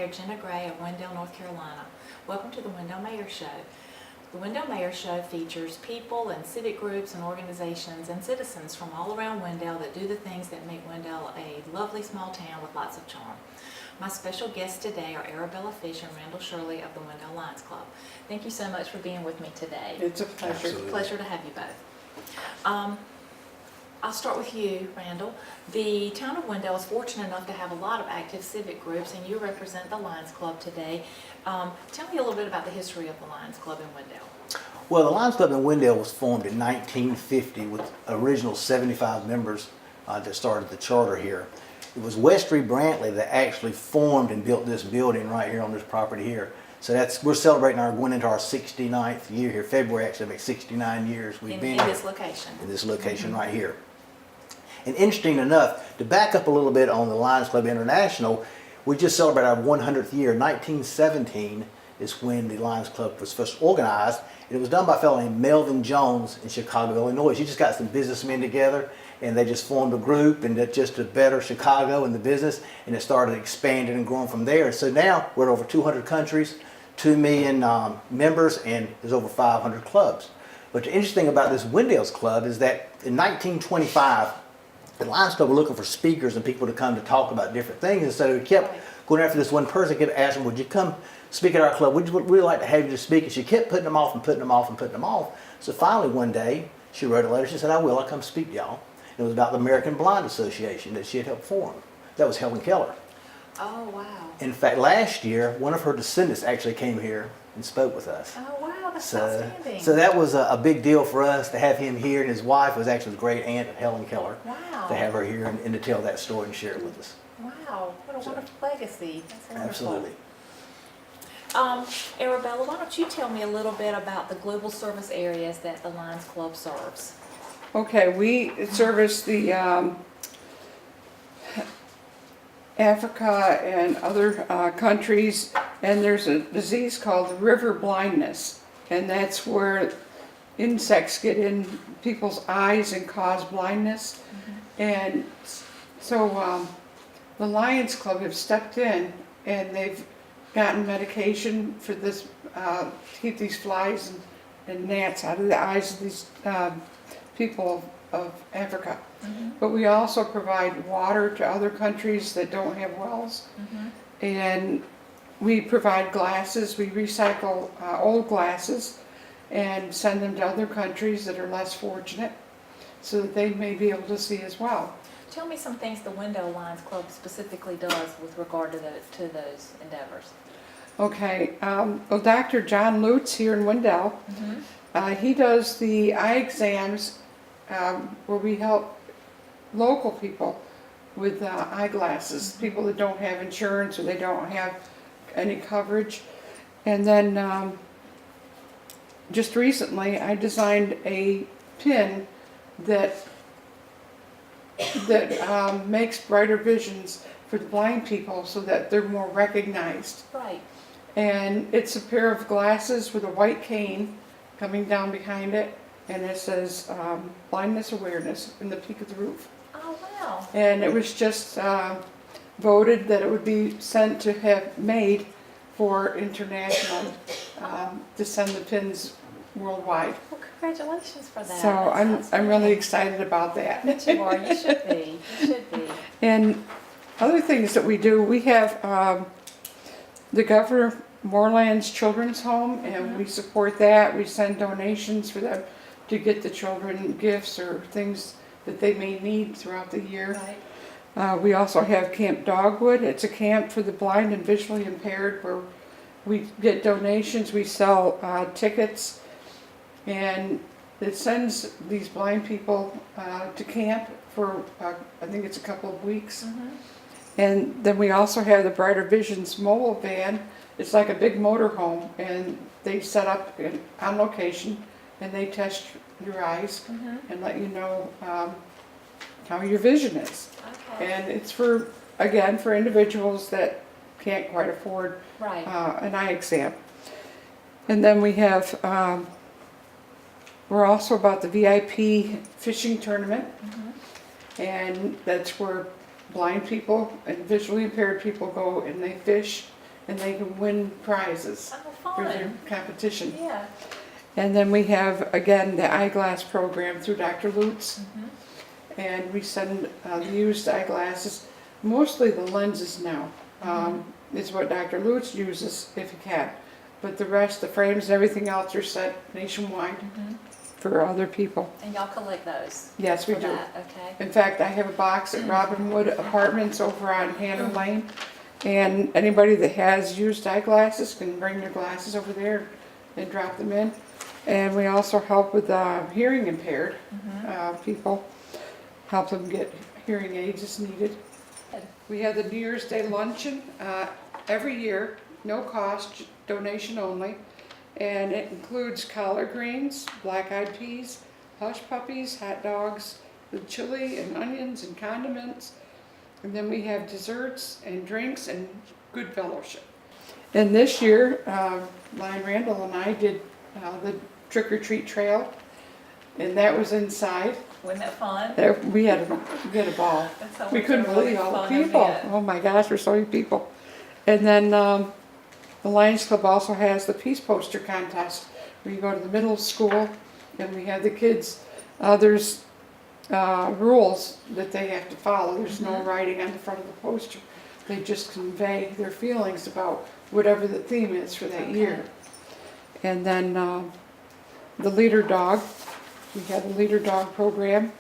Mayor Jenna Gray of Wendell, North Carolina. Welcome to the Wendell Mayor Show. The Wendell Mayor Show features people and civic groups and organizations and citizens from all around Wendell that do the things that make Wendell a lovely small town with lots of charm. My special guests today are Arabella Fish and Randall Shirley of the Wendell Lions Club. Thank you so much for being with me today. It's a pleasure. It's a pleasure to have you both. I'll start with you, Randall. The town of Wendell is fortunate enough to have a lot of active civic groups, and you represent the Lions Club today. Tell me a little bit about the history of the Lions Club in Wendell. Well, the Lions Club in Wendell was formed in 1950 with original 75 members that started the charter here. It was Westry Brantley that actually formed and built this building right here on this property here. So we're celebrating going into our 69th year here. February actually makes 69 years we've been in this location. In this location right here. And interesting enough, to back up a little bit on the Lions Club International, we just celebrated our 100th year. 1917 is when the Lions Club was first organized. And it was done by a fellow named Melvin Jones in Chicago, Illinois. He just got some businessmen together and they just formed a group and that just to better Chicago and the business, and it started expanding and growing from there. So now we're in over 200 countries, 2 million members, and there's over 500 clubs. But the interesting thing about this Wendell's Club is that in 1925, the Lions Club were looking for speakers and people to come to talk about different things, and so we kept going after this one person, kept asking, would you come speak at our club? We'd really like to have you to speak. And she kept putting them off and putting them off and putting them off. So finally one day, she wrote a letter. She said, I'll come speak to y'all. It was about the American Blind Association that she had helped form. That was Helen Keller. Oh, wow. In fact, last year, one of her descendants actually came here and spoke with us. Oh, wow, that's outstanding. So that was a big deal for us to have him here, and his wife was actually the great aunt of Helen Keller. Wow. To have her here and to tell that story and share it with us. Wow, what a wonderful legacy. That's wonderful. Absolutely. Arabella, why don't you tell me a little bit about the global service areas that the Lions Club serves? Okay, we service the Africa and other countries, and there's a disease called river blindness, and that's where insects get in people's eyes and cause blindness. And so the Lions Club have stepped in and they've gotten medication for this to keep these flies and gnats out of the eyes of these people of Africa. But we also provide water to other countries that don't have wells. And we provide glasses. We recycle old glasses and send them to other countries that are less fortunate so that they may be able to see as well. Tell me some things the Wendell Lions Club specifically does with regard to those endeavors. Okay, well, Dr. John Lutz here in Wendell, he does the eye exams where we help local people with eyeglasses, people that don't have insurance or they don't have any coverage. And then just recently I designed a pin that makes brighter visions for the blind people so that they're more recognized. Right. And it's a pair of glasses with a white cane coming down behind it, and it says blindness awareness in the peak of the roof. Oh, wow. And it was just voted that it would be sent to have made for international to send the pins worldwide. Well, congratulations for that. So That's I'm really excited about that. Yes, you are. You should be. You should be. And other things that we do, we have the Governor Moreland's Children's Home, and we support that. We send donations for them to get the children gifts or things that they may need throughout the year. Right. We also have Camp Dogwood. It's a camp for the blind and visually impaired where we get donations. We sell tickets, and it sends these blind people to camp for I think it's a couple of weeks. And then we also have the Brighter Visions mobile van. It's like a big motorhome, and they set up on location and they test your eyes and let you know how your vision is. Okay. And it's for individuals that can't quite afford Right. an eye exam. And then we have, we're also about the VIP fishing tournament, and that's where blind people and visually impaired people go and they fish, and they can win prizes Oh, for their fun. competition. Yeah. And then we have, again, the eyeglass program through Dr. Lutz. Mhm. And we send the used eyeglasses, mostly the lenses now, is what Dr. Lutz uses if he can. But the rest, the frames and everything else are sent nationwide Mhm. for other people. And y'all collect those? Yes, we for do. that, okay. In fact, I have a box at Robinwood Apartments over on Hannah Lane. And anybody that has used eyeglasses can bring their glasses over there and drop them in. And we also help with hearing impaired people, help them get hearing aids as needed. We have the New Year's Day Luncheon every year, no cost, donation only. And it includes collard greens, black-eyed peas, hush puppies, hot dogs, with chili and onions and condiments. And then we have desserts and drinks and good fellowship. And this year, Lion Randall and I did the trick-or-treat trail, and that was inside. Wasn't that fun? We had a ball. That sounds We like couldn't a really believe all the fun people. event. Oh my gosh, there's so many people. And then the Lions Club also has the Peace Poster Contest, where you go to the middle school and we have the kids. There's rules that they have to follow. There's no writing on the front of the poster. They just convey their feelings about whatever the theme is for that year. And then the Leader Dog. We have a Leader Dog program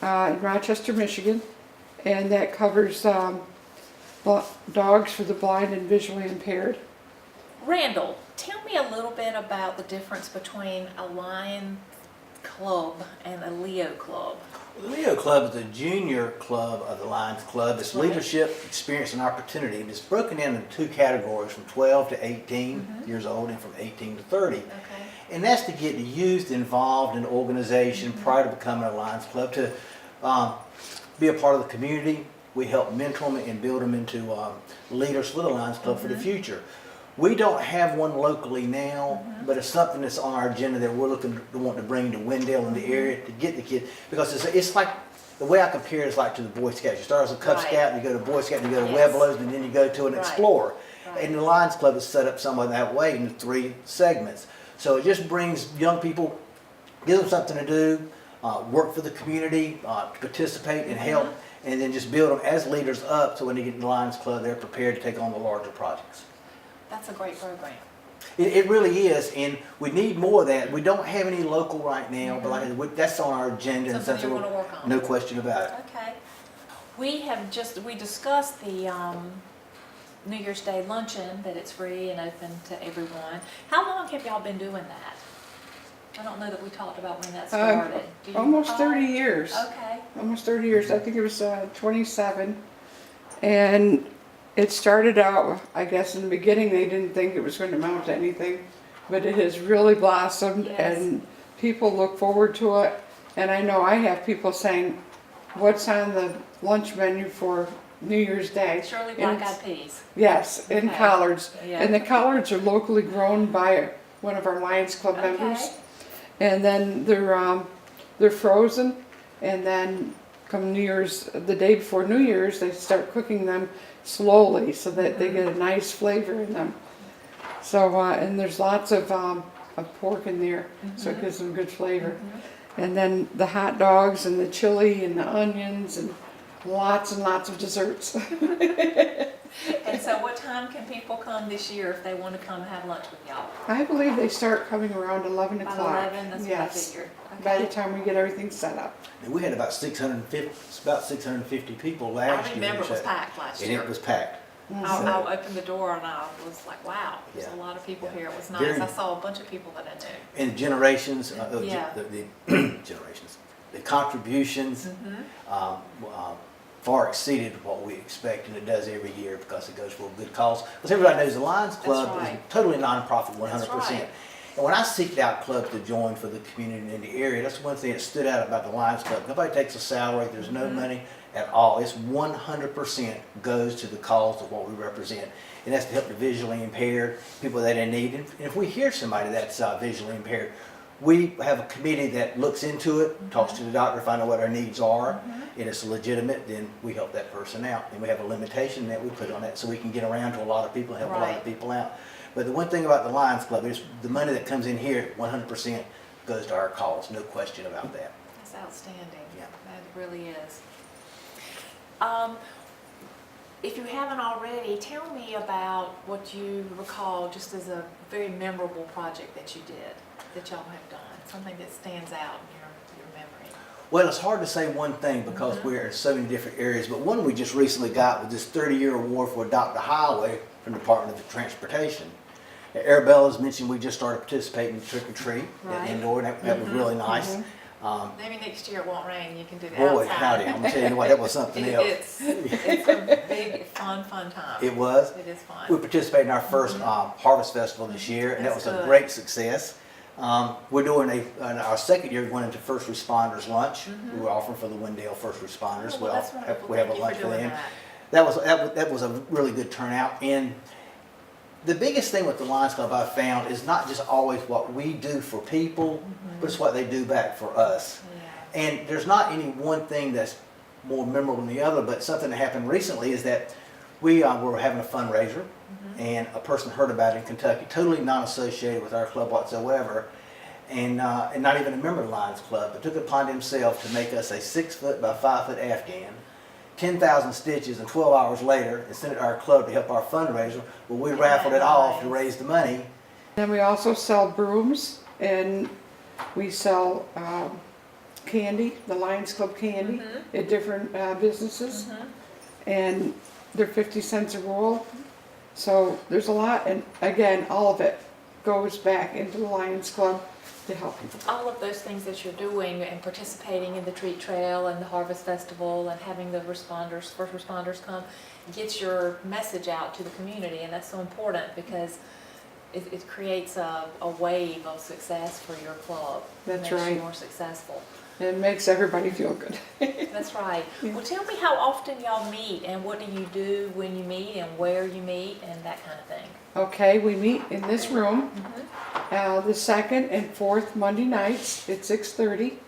in Rochester, Michigan, and that covers dogs for the blind and visually impaired. Randall, tell me a little bit about the difference between a Lion Club and a Leo Club. The Leo Club is a junior club of the Lions Club. It's Right. leadership, experience, and opportunity. And it's broken into two categories, from 12 to 18 years old and from 18 to 30. Okay. And that's to get the youth involved in the organization prior to becoming a Lions Club, to be a part of the community. We help mentor them and build them into leaders for the Lions Club for the future. We don't have one locally now, but it's something that's on our agenda that we're looking to want to bring to Wendell in the area to get the kids, because it's like, the way I compare it is like to the Boy Scouts. You start as a Cub Right. Scout, you go to Boy Scout, you go to Yes. Webelos, and then you go to an Right. Explorer. Right. And the Lions Club is set up somewhat that way in 3 segments. So it just brings young people, gives them something to do, work for the community, participate and help, and then just build them as leaders up, so when they get in the Lions Club, they're prepared to take on the larger projects. That's a great program. It really is, and we need more of that. We don't have any local right now, but like, that's on our agenda and Something something, you're gonna work on. no question about it. Okay. We discussed the New Year's Day luncheon, that it's free and open to everyone. How long have y'all been doing that? I don't know that we talked about when that started. Do you Almost recall? 30 years. Okay. Almost 30 years. I think it was 27. And it started out, I guess in the beginning they didn't think it was going to amount to anything, but it has really blossomed Yes. and people look forward to it. And I know I have people saying, what's on the lunch menu for New Year's Day? Surely And black-eyed peas. yes, and Okay. collards. Yeah. And the collards are locally grown by one of our Lions Club members. Okay. And then they're frozen, and then come New Year's, the day before New Year's, they start cooking them slowly so that they get a nice flavor in them. So and there's lots of pork in there, so it gives them good flavor. And then the hot dogs and the chili and the onions and lots of desserts. And so what time can people come this year if they want to come have lunch with y'all? I believe they start coming around 11 About o'clock. 11, that's Yes, what I figured. by the Okay. time we get everything set up. And we had about 650 people last year. I remember it was packed last And year. it was packed. I opened the door and I was like, wow, there's Yeah. a lot of people Yeah. here. It was nice. Very- I saw a bunch of people that I knew. And generations, Yeah. the generations, the contributions Mm-hmm. far exceeded what we expect, and it does every year because it goes for a good cause. Because everybody knows the Lions Club is right. totally nonprofit, 100%. right. And when I seeked out clubs to join for the community in the area, that's one thing that stood out about the Lions Club. Nobody takes a salary, there's no money at all. It's 100% goes to the cause of what we represent. And that's to help the visually impaired, people that are in need. And if we hear somebody that's visually impaired, We have a committee that looks into it, talks to the doctor, find out what our needs are, and it's legitimate, then we help that person out. And we have a limitation that we put on that so we can get around to a lot of people and help a lot of Right. people out. But the one thing about the Lions Club is the money that comes in here, 100% goes to our cause, no question about that. That's outstanding. Yeah. That really is. If you haven't already, tell me about what you recall just as a very memorable project that you did, that y'all have done, something that stands out in your memory. Well, it's hard to say one thing because we're in so many different areas, but one we just recently got was this 30-year award for Adopt a Highway from the Department of Transportation. Arabella's mentioned we just started participating in Trick or Treat Right. at indoor, and that was really nice. Maybe next year it won't rain, you can do the Boy, outside. howdy, I'm gonna tell you what, that was something else. It's a big, fun time. It was. It is We fun. participated in our first Harvest Festival this year, and that was That's a good. great success. We're doing our second year going into First Responders Lunch. We were offering for the Wendell First Responders. Oh, well, that's wonderful. We have a Thank you lunch for for doing them. that. That was a really good turnout. And the biggest thing with the Lions Club I've found is not just always what we do for people, but it's what they do back for us. Yeah. And there's not any one thing that's more memorable than the other, but something that happened recently is that we were having a fundraiser, and a person heard about it in Kentucky, totally non-associated with our club whatsoever, and not even a member of the Lions Club, but took it upon himself to make us a 6-foot by 5-foot Afghan, 10,000 stitches, and 12 hours later, and sent it to our club to help our fundraiser. Well, we raffled it off to raise the money. Then we also sell brooms, and we sell candy, the Lions Club candy, at different businesses. And they're 50 cents a roll. So there's a lot, and again, all of it goes back into the Lions Club to help people. All of those things that you're doing and participating in the treat trail and the harvest festival and having the first responders come, gets your message out to the community, and that's so important because it creates a wave of success for your club. That's It makes right. you more successful. It makes everybody feel good. That's right. Yeah. Well, tell me how often y'all meet and what do you do when you meet and where you meet and that kind of thing. Okay, we meet in this room, the second and fourth Monday nights at 6:30.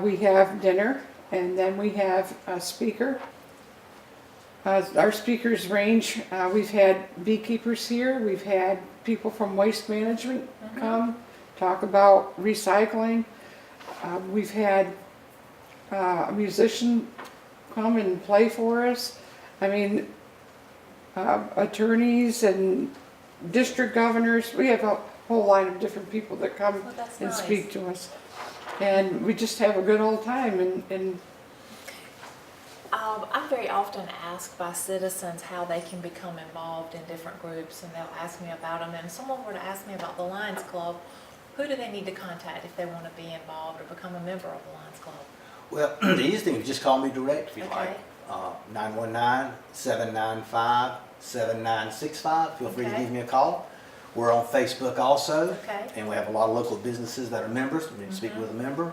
We have dinner, and then we have a speaker. Our speakers range, we've had beekeepers here, we've had people from waste management come, talk about recycling. We've had a musician come and play for us. I mean, attorneys and district governors. We have a whole line of different people that come Well, that's and nice. speak to us. And we just have a good old time. And I'm very often asked by citizens how they can become involved in different groups, and they'll ask me about them. And if someone were to ask me about the Lions Club, who do they need to contact if they want to be involved or become a member of the Lions Club? Well, the easiest thing is just call me direct if you Okay. like. 919-795-7965. Feel free to Okay. give me a call. We're on Facebook also. Okay. And we have a lot of local businesses that are members. We can speak with a member.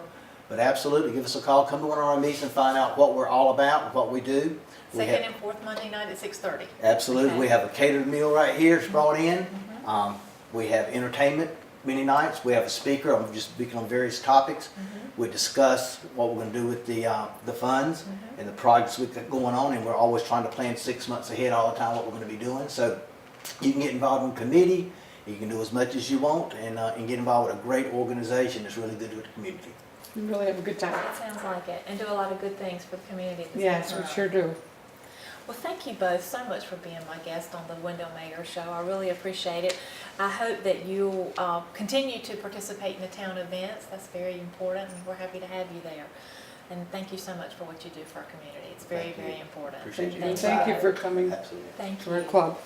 But absolutely, give us a call. Come to one of our meetings and find out what we're all about and what we do. We Second have- and fourth Monday night at 6:30. Absolutely. Okay. We have a catered meal right here. It's brought in. We have entertainment many nights. We have a speaker. I'm just speaking on various topics. We discuss what we're going to do with the funds and the projects we've got going on. And we're always trying to plan 6 months ahead all the time what we're going to be doing. So you can get involved in a committee. You can do as much as you want and get involved with a great organization that's really good to the community. we really have a good time. That sounds like it, and do a lot of good things for the community at the same Yes, time. we sure do. Well, thank you both so much for being my guest on the Wendell Mayor Show. I really appreciate it. I hope that you'll continue to participate in the town events. That's very important, and we're happy to have you there. And thank you so much for what you do for our community. It's very, Thank you. very important. Appreciate you. Thank you for coming Absolutely. Thank to our you. club.